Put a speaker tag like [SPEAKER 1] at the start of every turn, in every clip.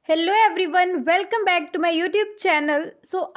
[SPEAKER 1] Hello everyone, welcome back to my YouTube channel.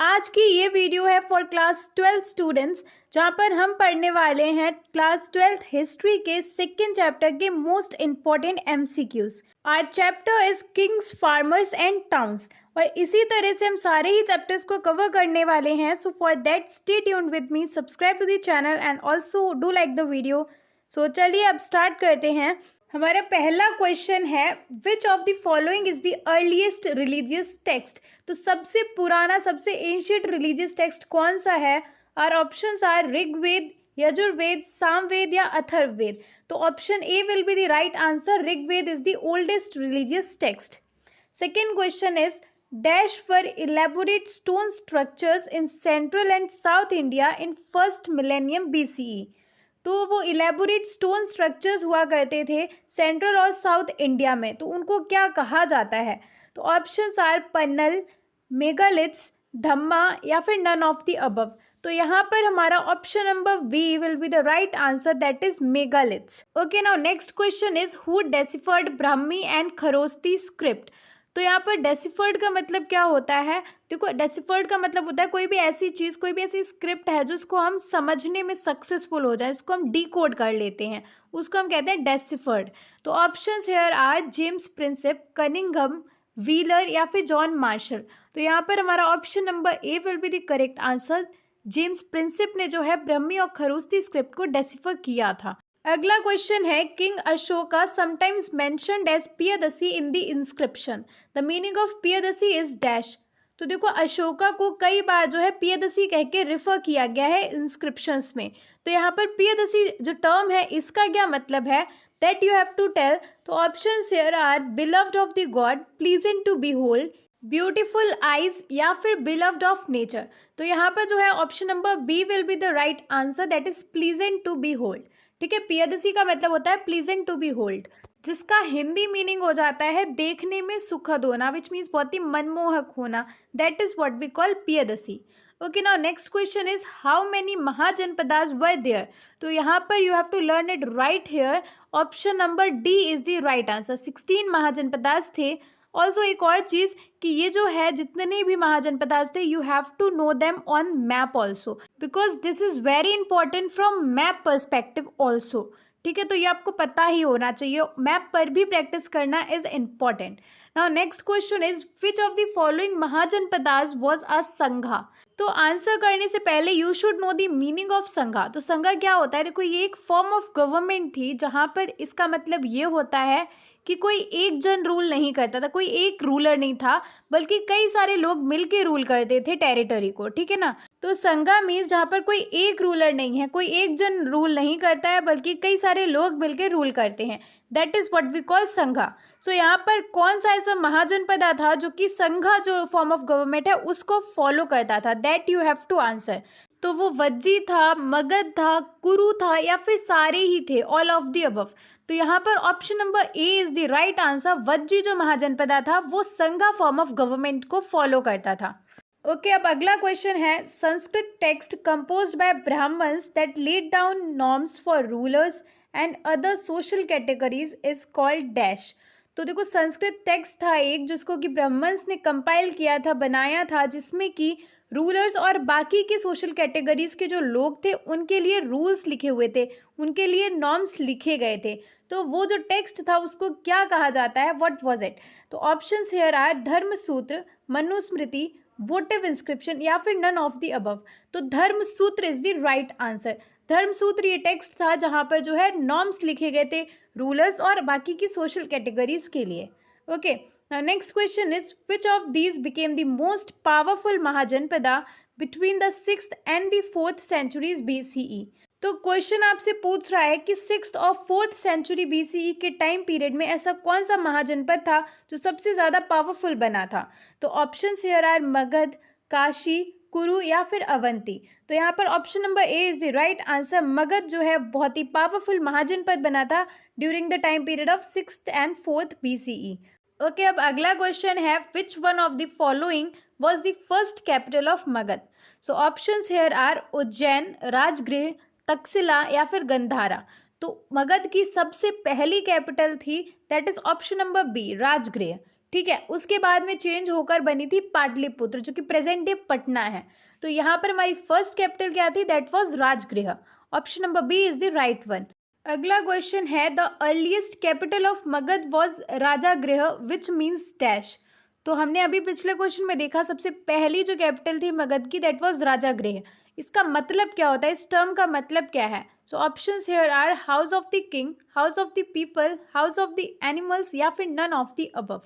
[SPEAKER 1] आज की ये वीडियो है फॉर क्लास 12 स्टूडेंट्स, जहाँ पर हम पढ़ने वाले हैं क्लास 12 हिस्ट्री के सेकेंड चैप्टर के most important MCQs. Our chapter is kings, farmers and towns, और इसी तरह से हम सारे ही चैप्टर्स को कवर करने वाले हैं। So for that stay tuned with me, subscribe to the channel and also do like the video. चलिए अब स्टार्ट करते हैं। हमारा पहला क्वेश्चन है, which of the following is the earliest religious text. तो सबसे पुराना, सबसे एंशियंट रिलीजियस टेक्स्ट कौन सा है? Our options are Rigveda, Yajurveda, Samaveda या अथर्ववेद। तो option A will be the right answer. Rigveda is the oldest religious text. Second question is, dash were elaborate stone structures in central and south India in first millennium BCE. तो वो elaborate stone structures हुआ करते थे central और south India में, तो उनको क्या कहा जाता है? तो ऑप्शंस आर पन्नल, मेगालिथ्स, धम्मा या फिर नन ऑफ द अबव। तो यहाँ पर हमारा option number B will be the right answer, that is megaliths. Okay, now next question is, who deciphered Brahmi and Kharosthi script. तो यहाँ पर डेसिफर्ड का मतलब क्या होता है? देखो, डेसिफर्ड का मतलब होता है कोई भी ऐसी चीज़, कोई भी ऐसी स्क्रिप्ट है जिसको हम समझने में सक्सेसफुल हो जाए, इसको हम डिकोड कर लेते हैं, उसको हम कहते हैं डेसिफर्ड। तो options here are James Prinsep, Cunningham, Wheeler या फिर जॉन मार्शल। तो यहाँ पर हमारा option number A will be the correct answer. James Prinsep ने जो है ब्रह्मी और खरोस्ती स्क्रिप्ट को डेसिफर किया था। अगला क्वेश्चन है, king Ashoka sometimes mentioned as Piyadasi in the inscription. The meaning of Piyadasi is dash. तो देखो, अशोका को कई बार जो है पियदसी कह के रिफर किया गया है इंस्क्रिप्शंस में। तो यहाँ पर पियदसी जो टर्म है, इसका क्या मतलब है, that you have to tell. तो options here are beloved of the god, pleasant to behold, beautiful eyes या फिर बिलव्ड ऑफ नेचर। तो यहाँ पर जो है option number B will be the right answer, that is pleasant to behold. ठीक है, पियदसी का मतलब होता है प्लीजेंट टू बी होल्ड, जिसका हिंदी मीनिंग हो जाता है देखने में सुखद होना, विच मीन्स बहुत ही मनमोहक होना। That is what we call Piyadasi. Okay, now next question is, how many Mahajanapadas were there. तो यहाँ पर you have to learn it right here. Option number D is the right answer. 16 Mahajanapadas थे। ऑल्सो एक और चीज़ कि ये जो है जितने भी महाजनपदास थे, you have to know them on map also, because this is very important from map perspective also. ठीक है, तो ये आपको पता ही होना चाहिए, मैप पर भी प्रैक्टिस करना is important. Now next question is, which of the following mahajanapadas was a संघा। तो आंसर करने से पहले you should know the meaning of संघा। तो संघा क्या होता है? देखो, ये एक फॉर्म ऑफ गवर्नमेंट थी, जहाँ पर इसका मतलब ये होता है कि कोई एक जन रूल नहीं करता था, कोई एक रूलर नहीं था, बल्कि कई सारे लोग मिलके रूल करते थे टेरिटरी को। ठीक है ना? तो संघा मीन्स जहाँ पर कोई एक रूलर नहीं है, कोई एक जन रूल नहीं करता है, बल्कि कई सारे लोग मिलके रूल करते हैं। That is what we call sangha. So यहाँ पर कौन सा ऐसा महाजनपदा था जो कि संघा जो फॉर्म ऑफ गवर्नमेंट है उसको फॉलो करता था? That you have to answer. तो वो वज्जी था, मगध था, कुरु था या फिर सारे ही थे, ऑल ऑफ द अबव। तो यहाँ पर option number A is the right answer. Vajji जो महाजनपदा था वो संघा फॉर्म ऑफ गवर्नमेंट को फॉलो करता था। ओके, अब अगला क्वेश्चन है, Sanskrit text composed by Brahmans that laid down norms for rulers and other social categories is called dash. तो देखो, संस्कृत टेक्स्ट था एक जिसको कि ब्राह्मण्स ने कंपाइल किया था, बनाया था, जिसमें कि रूलर्स और बाकी के सोशल कैटेगरीज के जो लोग थे उनके लिए रूल्स लिखे हुए थे, उनके लिए नॉर्म्स लिखे गए थे। तो वो जो टेक्स्ट था उसको क्या कहा जाता है? What was it? तो options here are Dharmasutra, Manusmriti, votive inscription या फिर नन ऑफ द अबव। तो Dharmasutra is the right answer. Dharmasutra ये टेक्स्ट था जहाँ पर जो है नॉर्म्स लिखे गए थे रूलर्स और बाकी की सोशल कैटेगरीज के लिए। Okay, now next question is, which of these became the most powerful Mahajanapada between the 6th and the 4th centuries BCE. तो क्वेश्चन आपसे पूछ रहा है कि 6th और 4th सेंचुरी बीसीई के टाइम पीरियड में ऐसा कौन सा महाजनपद था जो सबसे ज़्यादा पावरफुल बना था? तो options here are Magadha, Kashi, Kuru या फिर अवंती। तो यहाँ पर option number A is the right answer. Magadha जो है बहुत ही पावरफुल महाजनपद बना था during the time period of 6th and 4th BCE. Okay, अब अगला क्वेश्चन है, which one of the following was the first capital of Magadha. So options here are Ujjain, Rajgriha, Takshashila या फिर गंधारा। तो मगध की सबसे पहली कैपिटल थी, that is option number B, Rajgriha. ठीक है। उसके बाद में चेंज होकर बनी थी पाटलिपुत्र, जो कि प्रेजेंट डे पटना है। तो यहाँ पर हमारी फर्स्ट कैपिटल क्या थी? That was Rajgriha. Option number B is the right one. अगला क्वेश्चन है, the earliest capital of Magadha was Rajagriha which means dash. तो हमने अभी पिछले क्वेश्चन में देखा सबसे पहली जो कैपिटल थी मगध की, दैट वाज राजागृह। इसका मतलब क्या होता है? इस टर्म का मतलब क्या है? So options here are house of the king, house of the people, house of the animals या फिर नन ऑफ द अबव।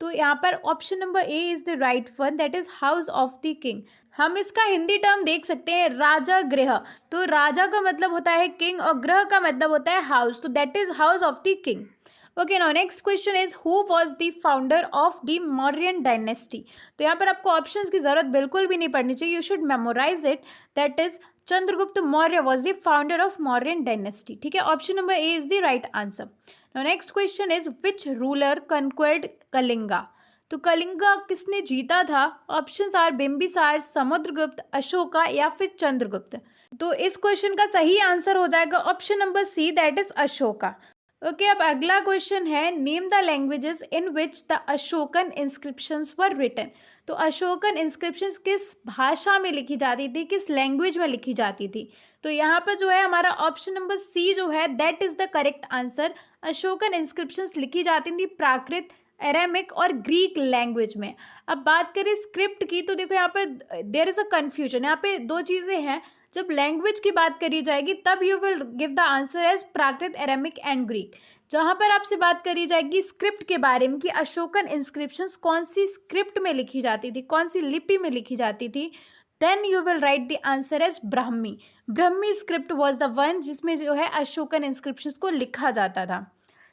[SPEAKER 1] तो यहाँ पर option number A is the right one, that is house of the king. हम इसका Hindi term देख सकते हैं, राजा गृह। तो राजा का मतलब होता है किंग और गृह का मतलब होता है हाउस, तो that is house of the king. Okay, now next question is who was the founder of the Mauryan dynasty. तो यहाँ पर आपको ऑप्शंस की जरूरत बिल्कुल भी नहीं पड़नी चाहिए, you should memorize it. That is Chandragupta Maurya was the founder of Mauryan dynasty. ठीक है, option number A is the right answer. Now next question is which ruler conquered Kalinga. तो कलिंगा किसने जीता था? ऑप्शंस आर बिंबिसार, समुद्रगुप्त, अशोका या फिर चंद्रगुप्त। तो इस क्वेश्चन का सही आंसर हो जाएगा option number C, that is Ashoka. Okay, अब अगला क्वेश्चन है, name the languages in which the Ashokan inscriptions were written. तो अशोकन इंस्क्रिप्शंस किस भाषा में लिखी जाती थी, किस लैंग्वेज में लिखी जाती थी? तो यहाँ पर जो है हमारा ऑप्शन नंबर सी जो है that is the correct answer. Ashokan inscriptions लिखी जाती थी प्राकृत, एरामिक और ग्रीक लैंग्वेज में। अब बात करें स्क्रिप्ट की, तो देखो यहाँ पर देयर इज अ कंफ्यूजन। यहाँ पे दो चीज़ें हैं, जब लैंग्वेज की बात करी जाएगी तब you will give the answer as Prakrit, Aramaic and Greek. जहाँ पर आपसे बात करी जाएगी स्क्रिप्ट के बारे में कि अशोकन इंस्क्रिप्शंस कौन सी स्क्रिप्ट में लिखी जाती थी, कौन सी लिपि में लिखी जाती थी, then you will write the answer as Brahmi. Brahmi script was the one जिसमें जो है अशोकन इंस्क्रिप्शंस को लिखा जाता था।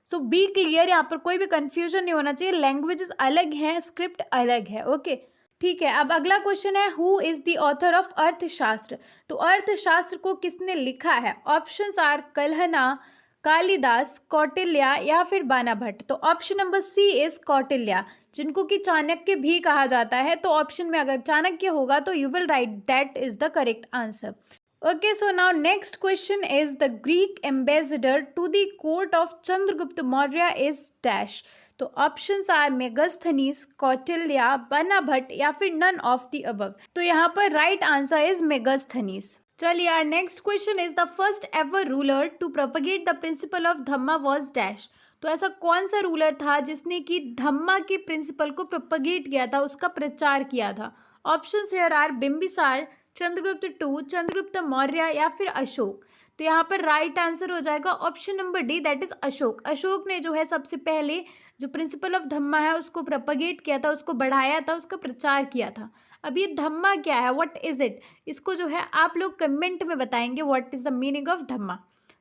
[SPEAKER 1] सो बी क्लियर, यहाँ पर कोई भी कंफ्यूजन नहीं होना चाहिए, लैंग्वेजेस अलग हैं, स्क्रिप्ट अलग है। ओके, ठीक है। अब अगला क्वेश्चन है, who is the author of Arthashastra. तो अर्थशास्त्र को किसने लिखा है? ऑप्शंस आर कल्हना, कालिदास, कौटिल्य या फिर बाणाभट्ट। तो option number C is Kautilya, जिनको कि चाणक्य भी कहा जाता है। तो ऑप्शन में अगर चाणक्य होगा तो you will right that is the correct answer. Okay, so now next question is the Greek ambassador to the court of Chandragupta Maurya is dash. तो options are Megasthenes, Kautilya, Banabhat या फिर none of the above. तो यहाँ पर right answer is Megasthenes. चलिए, our next question is the first ever ruler to propagate the principle of Dhamma was dash. तो ऐसा कौन सा रूलर था जिसने कि धम्मा के प्रिंसिपल को प्रोपगेट किया था, उसका प्रचार किया था? Options here are Bimbisara, Chandragupta two, Chandragupta Maurya या फिर अशोक। तो यहाँ पर राइट आंसर हो जाएगा option number D, that is Ashok. Ashok ने जो है सबसे पहले जो प्रिंसिपल ऑफ धम्मा है उसको प्रोपगेट किया था, उसको बढ़ाया था, उसका प्रचार किया था। अब ये धम्मा क्या है, व्हाट इज इट, इसको जो है आप लोग कमेंट में बताएंगे what is the meaning of Dhamma.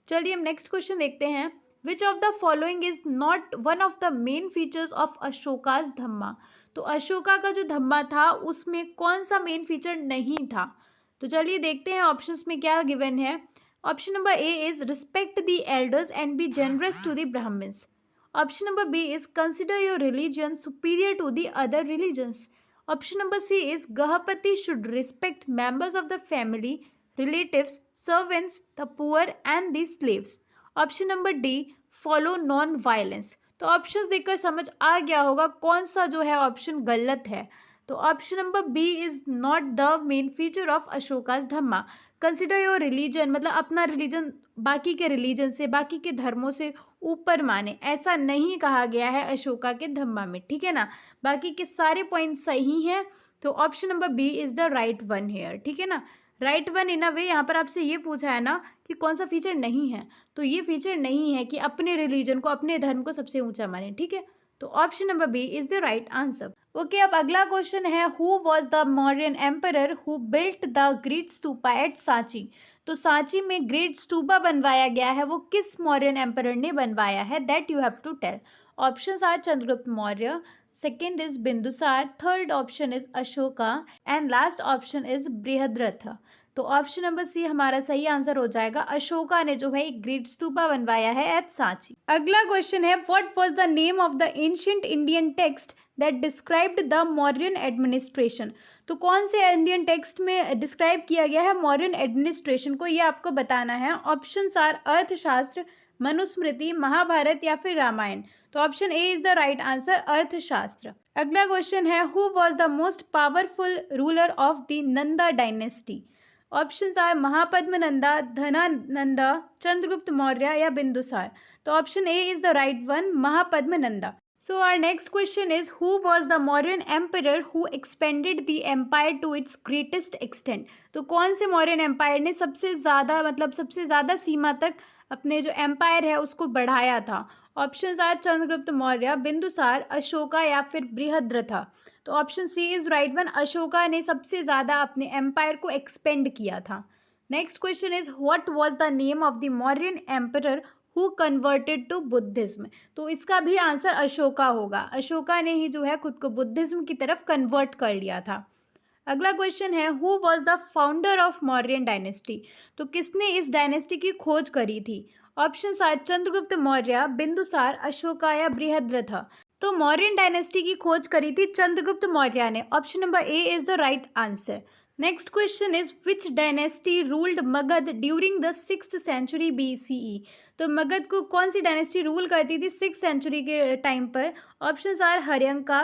[SPEAKER 1] चलिए हम नेक्स्ट क्वेश्चन देखते हैं, which of the following is not one of the main features of Ashoka's Dhamma. तो अशोका का जो धम्मा था उसमें कौन सा मेन फीचर नहीं था? तो चलिए देखते हैं ऑप्शंस में क्या गिवन है। Option number A is respect the elders and B generous to the Brahmans. Option number B is consider your religion superior to the other religions. Option number C is Grihapati should respect members of the family, relatives, servants, the poor and the slaves. Option number D follow non violence. तो options देखकर समझ आ गया होगा कौन सा जो है option गलत है। तो option number B is not the main feature of Ashoka's Dhamma. Consider your religion मतलब अपना रिलीजन बाकी के रिलीजन से, बाकी के धर्मों से ऊपर माने, ऐसा नहीं कहा गया है अशोका के धम्मा में, ठीक है ना। बाकी के सारे पॉइंट सही हैं, तो option number B is the right one here, ठीक है ना। राइट वन इन अ वे यहाँ पर आपसे ये पूछा है ना कि कौन सा फीचर नहीं है, तो ये फीचर नहीं है कि अपने रिलीजन को, अपने धर्म को सबसे ऊंचा माने, ठीक है। तो option number B is the right answer. Okay, अब अगला क्वेश्चन है, who was the Mauryan emperor who built the great stupa at Sanchi. तो सांची में ग्रेट स्तूपा बनवाया गया है, वो किस मौर्यन एम्परर ने बनवाया है, that you have to tell. Options are Chandragupta Maurya, second is Bindusara, third option is Ashoka and last option is Brihadratha. तो ऑप्शन नंबर सी हमारा सही आंसर हो जाएगा, अशोका ने जो है एक ग्रेट स्तूपा बनवाया है एट सांची। अगला क्वेश्चन है, what was the name of the ancient Indian text that described the Mauryan administration. तो कौन से इंडियन टेक्स्ट में डिस्क्राइब किया गया है मौर्यन एडमिनिस्ट्रेशन को, ये आपको बताना है। ऑप्शंस आर अर्थशास्त्र, मनुस्मृति, महाभारत या फिर रामायण? तो option A is the right answer, Arthashastra. अगला क्वेश्चन है, who was the most powerful ruler of the Nanda dynasty? Options are Mahapadma Nanda, Dhanananda, Chandragupta Maurya या बिंदुसार? तो option A is the right one, Mahapadma Nanda. So our next question is, who was the Mauryan emperor who expanded the empire to its greatest extent? तो कौन से Mauryan empire ने सबसे ज़्यादा सीमा तक अपने जो एम्पायर है उसको बढ़ाया था? ऑप्शंस आर चंद्रगुप्त मौर्य, बिंदुसार, अशोका या फिर बृहद्रथ? तो option C is right one, Ashoka ने सबसे ज़्यादा अपने एम्पायर को एक्सपेंड किया था। Next question is, what was the name of the Mauryan emperor who converted to Buddhism? तो इसका भी आंसर अशोका होगा। अशोका ने ही जो है खुद को बुद्धिज्म की तरफ कन्वर्ट कर लिया था। अगला क्वेश्चन है, who was the founder of Mauryan dynasty? तो किसने इस डायनेस्टी की खोज करी थी? ऑप्शंस आर चंद्रगुप्त मौर्य, बिंदुसार, अशोका या बृहद्रथ? तो मौर्यन डायनेस्टी की खोज करी थी चंद्रगुप्त मौर्य ने। Option number A is the right answer. Next question is, which dynasty ruled Magadha during the 6th century BCE? तो मगध को कौन सी डायनेस्टी रूल करती थी 6th सेंचुरी के टाइम पर? ऑप्शंस आर हर्यंका,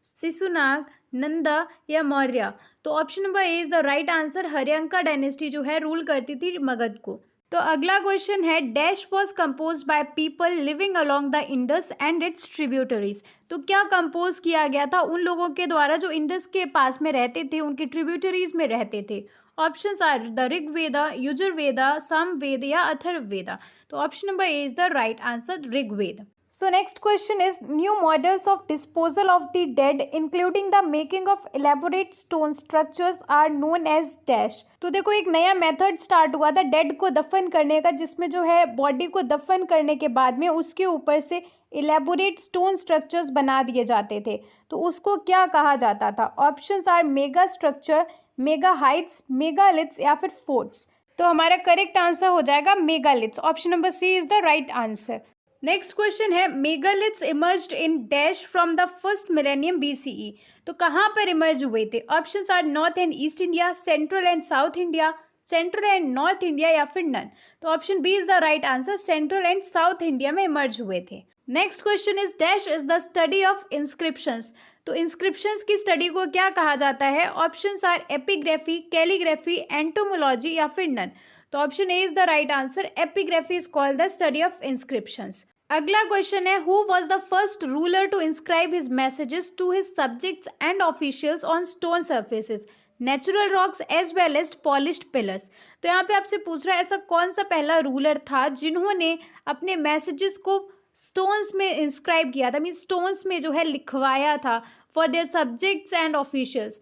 [SPEAKER 1] शिशुनाग, नंदा या मौर्य? तो option number A is the right answer, Haryanka dynasty जो है रूल करती थी मगध को। तो अगला क्वेश्चन है, dash was compose by people living along the Indus and it's tributaries? तो क्या कंपोज किया गया था उन लोगों के द्वारा जो इंडस के पास में रहते थे, उनकी ट्रिब्यूटरीज में रहते थे? Options are the Rigveda, Yajurveda, Samaveda या अथर्ववेदा? तो option number A is the right answer, Rigveda. So next question is, new models of disposal of the dead including the making of elaborate stone structures are known as dash? तो देखो एक नया method start हुआ था dead को दफन करने का, जिसमें जो है बॉडी को दफन करने के बाद में उसके ऊपर से इलेबोरेट स्टोन स्ट्रक्चर्स बना दिए जाते थे। तो उसको क्या कहा जाता था? Options are mega structure, mega heights, megaliths या फिर फोर्ट्स? तो हमारा करेक्ट आंसर हो जाएगा megaliths. Option number C is the right answer. Next question है, megaliths emerged in dash from the first millennium BCE? तो कहाँ पर इमर्ज हुए थे? Options are north and east India, central and south India, central and north India या फिर none? तो option B is the right answer, central and south India में emerge हुए थे। Next question is, dash is the study of inscriptions? तो inscriptions की study को क्या कहा जाता है? Options are epigraphy, calligraphy, entomology या फिर नन? तो option A is the right answer, epigraphy is called the study of inscriptions. अगला क्वेश्चन है, who was the first ruler to inscribe his messages to his subjects and officials on stone surfaces, natural rocks as well as polished pillars? तो यहाँ पे आपसे पूछ रहा है, ऐसा कौन सा पहला रूलर था जिन्होंने अपने मैसेजेस को स्टोन्स में इंस्क्राइब किया था, मीन स्टोन्स में जो है लिखवाया था for their subjects and officials?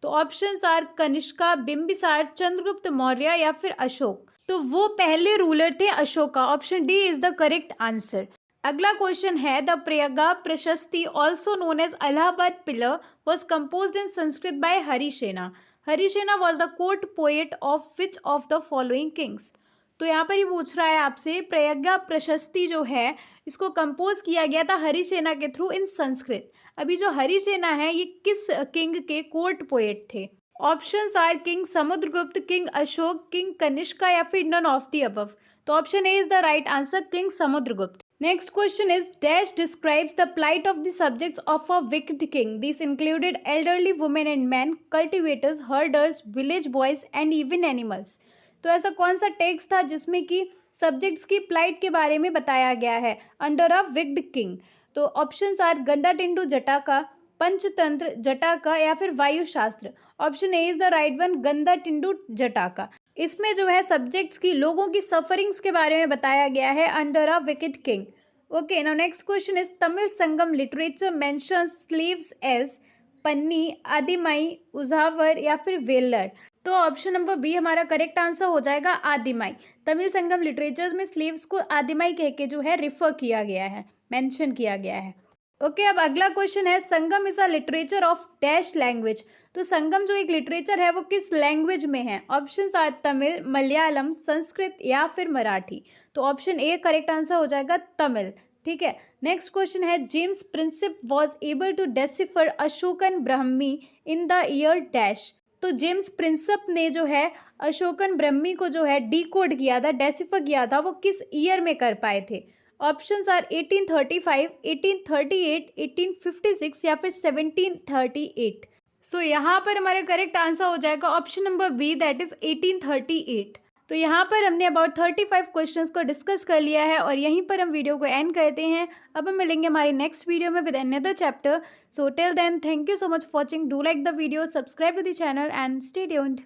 [SPEAKER 1] तो ऑप्शंस आर कनिष्का, बिंबिसार, चंद्रगुप्त मौर्य या फिर अशोक? तो वो पहले रूलर थे Ashoka. Option D is the correct answer. अगला क्वेश्चन है, the Prayaga Prashasti also known as Allahabad pillar was composed in Sanskrit by Harisena? Harisena was the court poet of which of the following kings? तो यहाँ पर ही पूछ रहा है आपसे, प्रयागा प्रशस्ति जो है इसको कंपोज किया गया था हरिसेना के थ्रू इन संस्कृत। अभी जो हरिसेना है ये किस किंग के कोर्ट पोएट थे? Options are king Samudragupta, king Ashoka, king Kanishka या फिर नन ऑफ द अबव? तो option A is the right answer, king Samudragupta. Next question is, dash describes the plight of the subjects of a wicked king? This included elderly women and man, cultivators, herders, village boys and even animals? तो ऐसा कौन सा text था जिसमें कि subjects की plight के बारे में बताया गया है अंडर अ विक्ड किंग? तो ऑप्शंस आर गंडाटिंडु जटाका, पंचतंत्र जटाका या फिर Vayushastra? Option A is the right one, Gandatindu Jataka. इसमें जो है सब्जेक्ट्स की, लोगों की सफरिंग्स के बारे में बताया गया है under a wicked king. Okay, now next question is, Tamil Sangam literature mentions slaves as Panni, Adimai, Ujavar या फिर वेलर? तो ऑप्शन नंबर बी हमारा करेक्ट आंसर हो जाएगा, आदिमाई। तमिल संगम लिटरेचर्स में स्लीव्स को आदिमाई कह के जो है रिफर किया गया है, मेंशन किया गया है। ओके, अब अगला क्वेश्चन है, Sangam is a literature of dash language? तो संगम जो एक लिटरेचर है वो किस लैंग्वेज में है? ऑप्शंस आर तमिल, मलयालम, संस्कृत या फिर मराठी? तो ऑप्शन ए करेक्ट आंसर हो जाएगा, तमिल। ठीक है, नेक्स्ट क्वेश्चन है, James Prinsep was able to decipher Ashokan Brahmi in the year dash? तो जेम्स प्रिंसप ने जो है अशोकन ब्रह्मी को जो है डिकोड किया था, डेसिफर किया था, वो किस ईयर में कर पाए थे? ऑप्शंस आर 1835, 1838, 1856 या फिर 1738। सो यहाँ पर हमारा करेक्ट आंसर हो जाएगा option number B, that is 1838। तो यहाँ पर हमने अबाउट 35 क्वेश्चंस को डिस्कस कर लिया है और यहीं पर हम वीडियो को एंड करते हैं। अब हम मिलेंगे हमारे नेक्स्ट वीडियो में with another chapter. So till then, thank you so much for watching. Do like the video, subscribe to the channel and stay tuned.